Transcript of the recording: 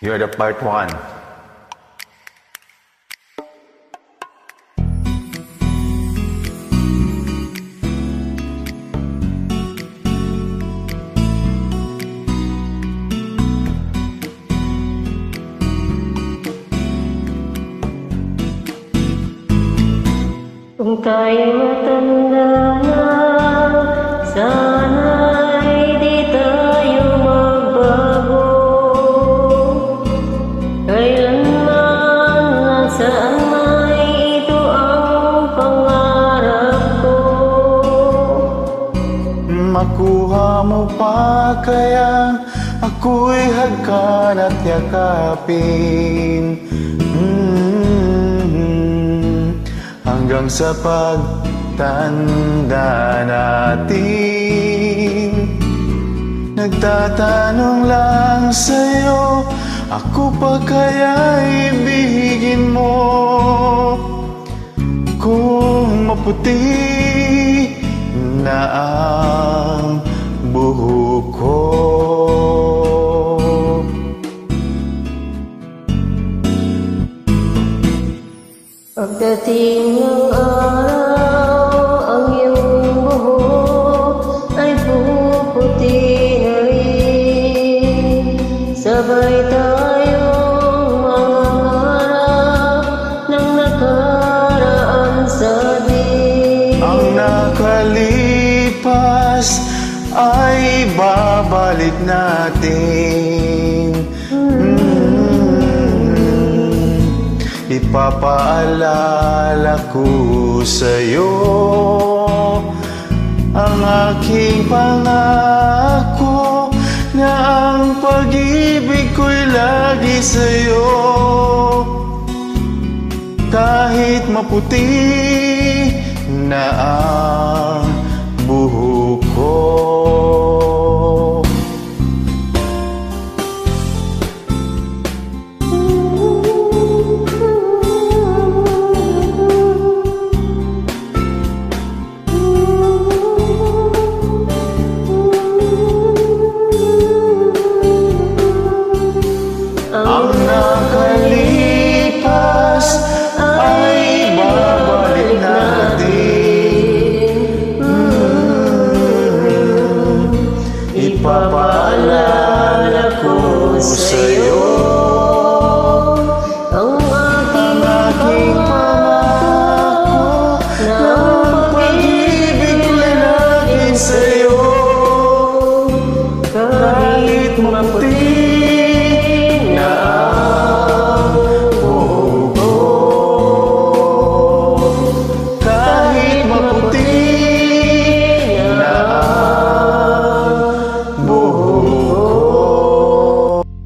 You're the part one. Kung tayo matanda na, sana'y di tayo magbago. Kailanman at saan may ito ang pangarap ko. Makuha mo pa kaya ako'y hagkan at yakapin, hanggang sa pagtanda natin. Nagtatanong lang sa'yo, ako pa kaya ibigin mo? Kung maputi na ang buhok ko, pagdating ng araw, ang iyong buhok ay puputi na rin. Sabay tayong mangangarap ng nakaraan sa din. ang nakalipas ay babalik natin. Ipapaalala ko sa'yo ang aking pangako na ang pag-ibig ko'y lagi sa'yo. Kahit maputi na ang buhok ko. Ang nakalipas ay babalik natin. Ipapaalala ko sa'yo